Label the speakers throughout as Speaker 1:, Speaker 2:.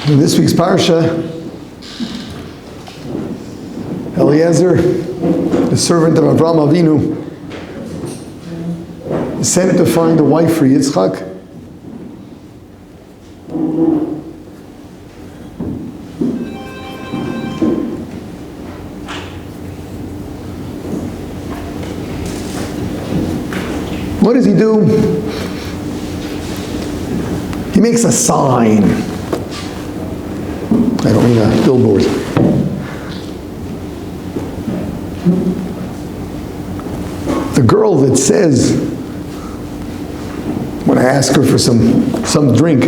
Speaker 1: In this week's Parsha, Eliezer, the servant of Avraham Avinu, is sent to find a wife for Yitzchak. What does he do? He makes a sign. I don't mean a billboard. The girl that says, when I ask her for some drink,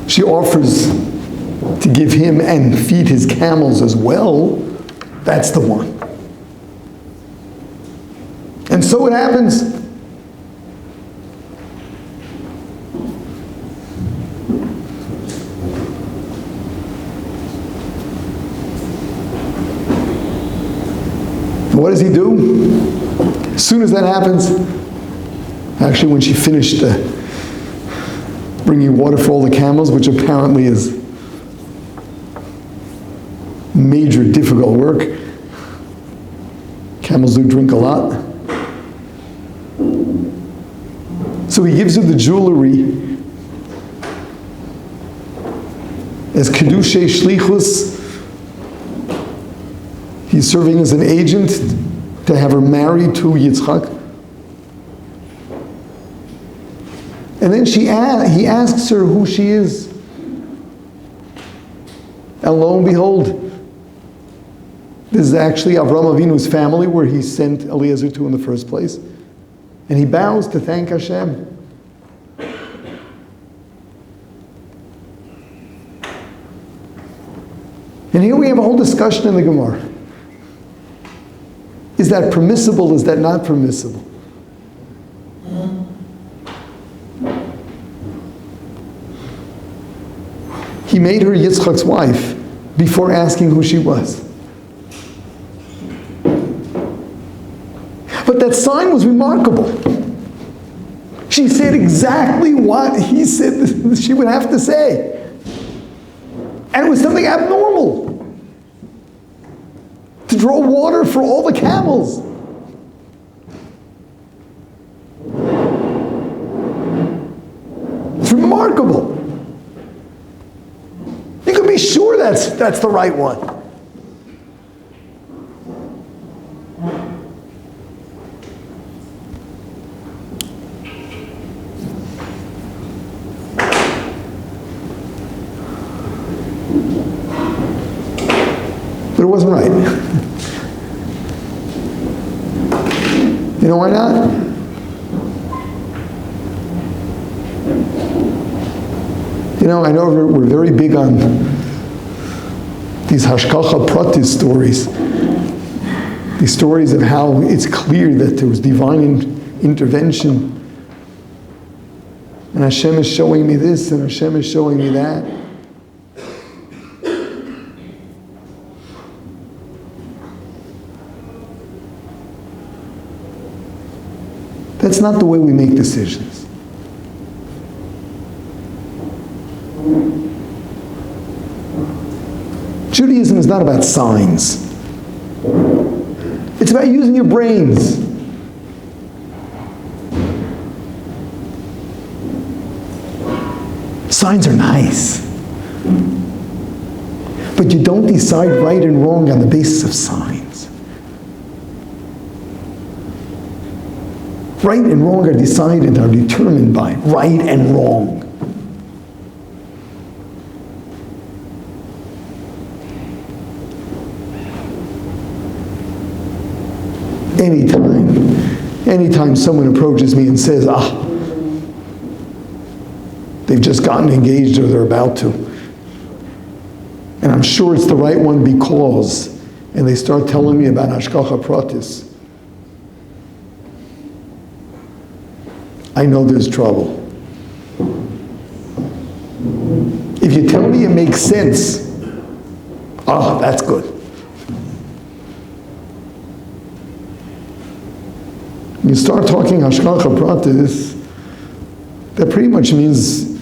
Speaker 1: she offers to give him and feed his camels as well. That's the one. And so it happens. What does he do? As soon as that happens, actually when she finished bringing water for all the camels, which apparently is major difficult work. Camels do drink a lot. So he gives her the jewelry as Kedushei Shlichus. He's serving as an agent to have her married to Yitzchak. And then he asks her who she is. And lo and behold, this is actually Avraham Avinu's family where he sent Eliezer to in the first place. And he bows to thank Hashem. And here we have a whole discussion in the Gemara. Is that permissible? Is that not permissible? He made her Yitzchak's wife before asking who she was. But that sign was remarkable. She said exactly what he said she would have to say. And it was something abnormal. To draw water for all the camels. It's remarkable. You can be sure that's the right one. But it wasn't right. You know why not? You know, I know we're very big on these hashkacha pratis stories. These stories of how it's clear that there was divine intervention. And Hashem is showing me this, and Hashem is showing me that. That's not the way we make decisions. Judaism is not about signs. It's about using your brains. Signs are nice. But you don't decide right and wrong on the basis of signs. Right and wrong are decided, are determined by right and wrong. Anytime someone approaches me and says, they've just gotten engaged or they're about to, and I'm sure it's the right one because, and they start telling me about hashkacha pratis, I know there's trouble. If you tell me it makes sense, that's good. You start talking hashkacha pratis, that pretty much means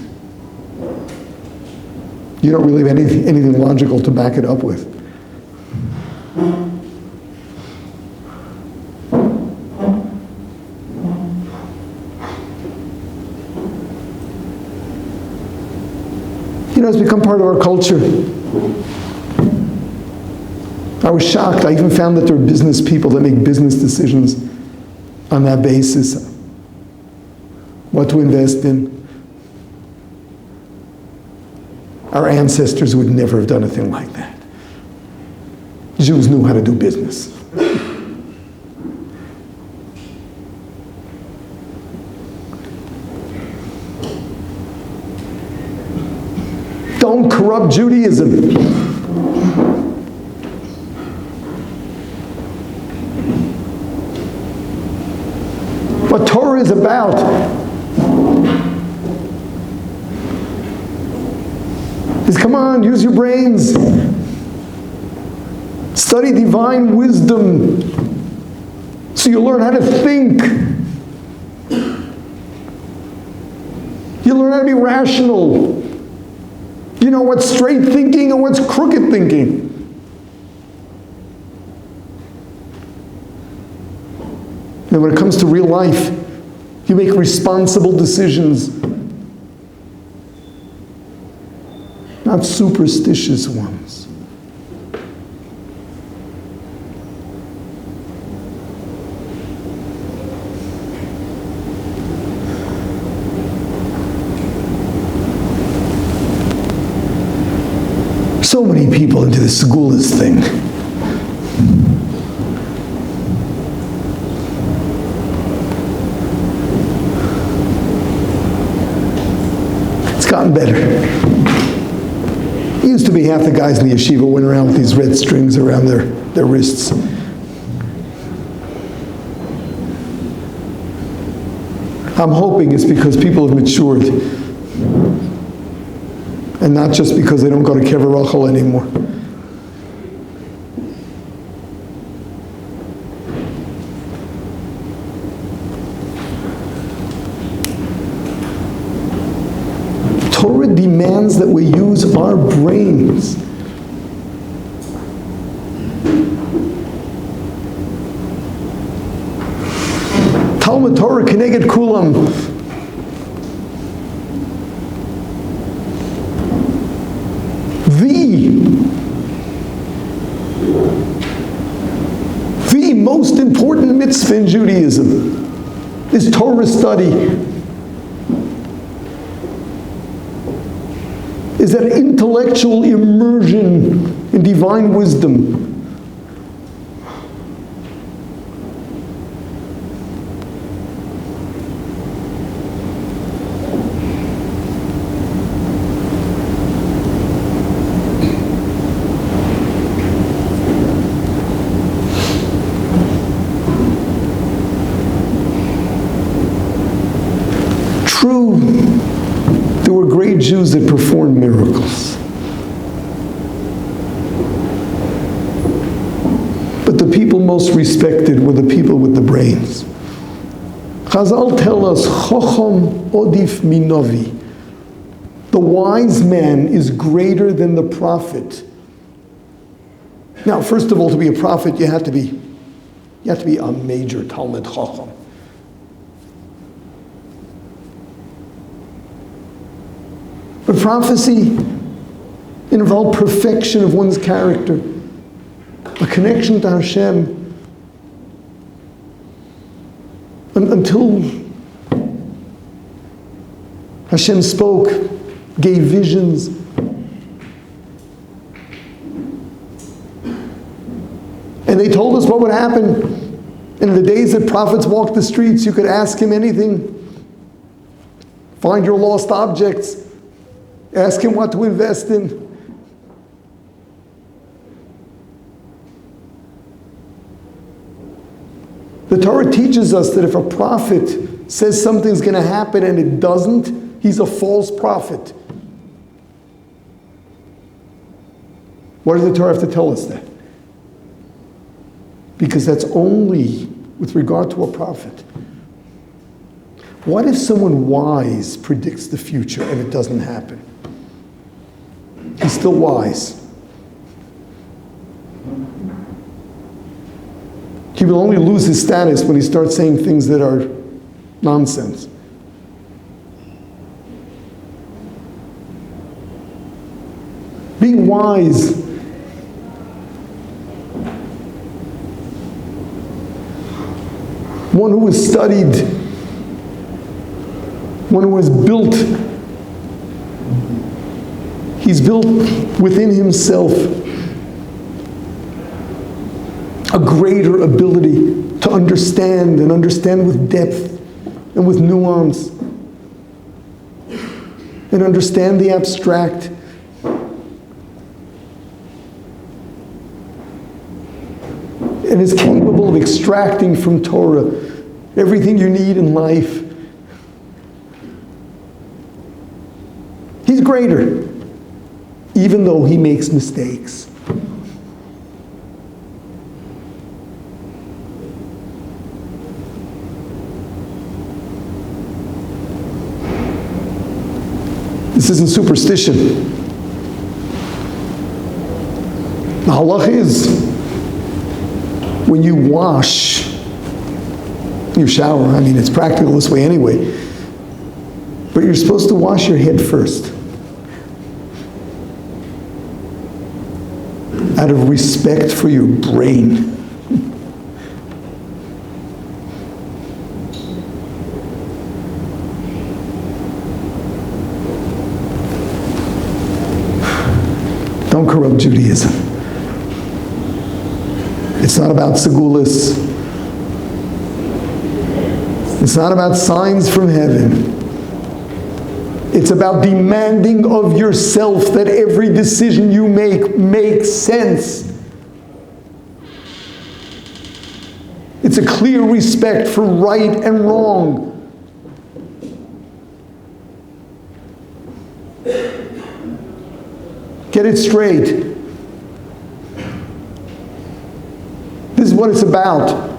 Speaker 1: You don't really have anything logical to back it up with. You know, it's become part of our culture. I was shocked. I even found that there are business people that make business decisions on that basis. What to invest in. Our ancestors would never have done a thing like that. Jews knew how to do business. Don't corrupt Judaism. What Torah is about is, come on, use your brains. Study divine wisdom so you learn how to think. You learn how to be rational. You know what's straight thinking and what's crooked thinking. And when it comes to real life, you make responsible decisions, not superstitious ones. So many people into the segulahs thing. It's gotten better. It used to be half the guys in the yeshiva went around with these red strings around their wrists. I'm hoping it's because people have matured. And not just because they don't go to Kever Rachel anymore. Torah demands that we use our brains. Talmud Torah Keneged Kulam. The most important mitzvah in Judaism is Torah study. Is that intellectual immersion in divine wisdom. True, there were great Jews that performed miracles. But the people most respected were the people with the brains. Chazal tell us, Chochom odif minovi. The wise man is greater than the prophet. Now, first of all, to be a prophet, you have to be a major Talmud Chacham. But prophecy involved perfection of one's character, a connection to Hashem. Until Hashem spoke, gave visions. And they told us what would happen. And in the days that prophets walked the streets, you could ask him anything. Find your lost objects. Ask him what to invest in. The Torah teaches us that if a prophet says something's going to happen and it doesn't, he's a false prophet. Why does the Torah have to tell us that? Because that's only with regard to a prophet. What if someone wise predicts the future and it doesn't happen? He's still wise. He will only lose his status when he starts saying things that are nonsense. Being wise one who has studied, one who has built, he's built within himself a greater ability to understand, and understand with depth and with nuance, and understand the abstract. And is capable of extracting from Torah everything you need in life. He's greater, even though he makes mistakes. This isn't superstition. The halach is, when you wash your shower, I mean, it's practical this way anyway, but you're supposed to wash your head first, out of respect for your brain. Don't corrupt Judaism. It's not about segulas. It's not about signs from heaven. It's about demanding of yourself that every decision you make makes sense. It's a clear respect for right and wrong. Get it straight. This is what it's about.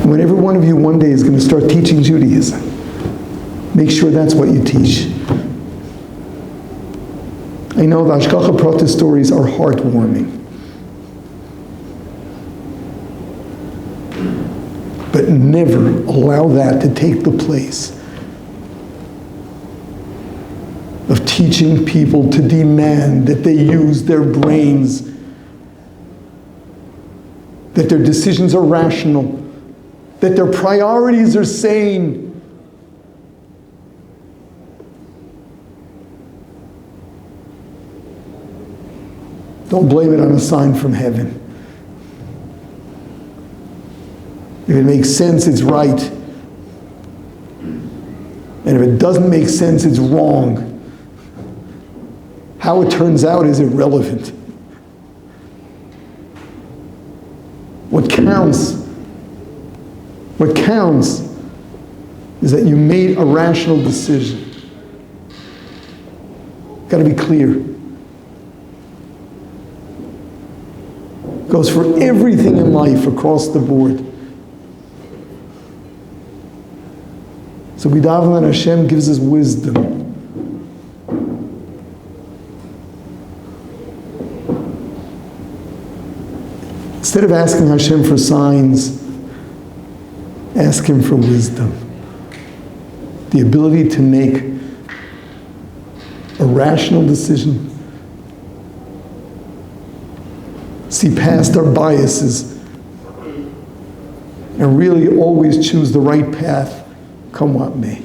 Speaker 1: When every one of you one day is going to start teaching Judaism, make sure that's what you teach. I know the Hashgacha Prata stories are heartwarming. But never allow that to take the place of teaching people to demand that they use their brains, that their decisions are rational, that their priorities are sane. Don't blame it on a sign from heaven. If it makes sense, it's right. And if it doesn't make sense, it's wrong. How it turns out is irrelevant. What counts is that you made a rational decision. Got to be clear. Goes for everything in life across the board. So we daven that Hashem gives us wisdom. Instead of asking Hashem for signs, ask Him for wisdom. The ability to make a rational decision. See past our biases and really always choose the right path, come what may.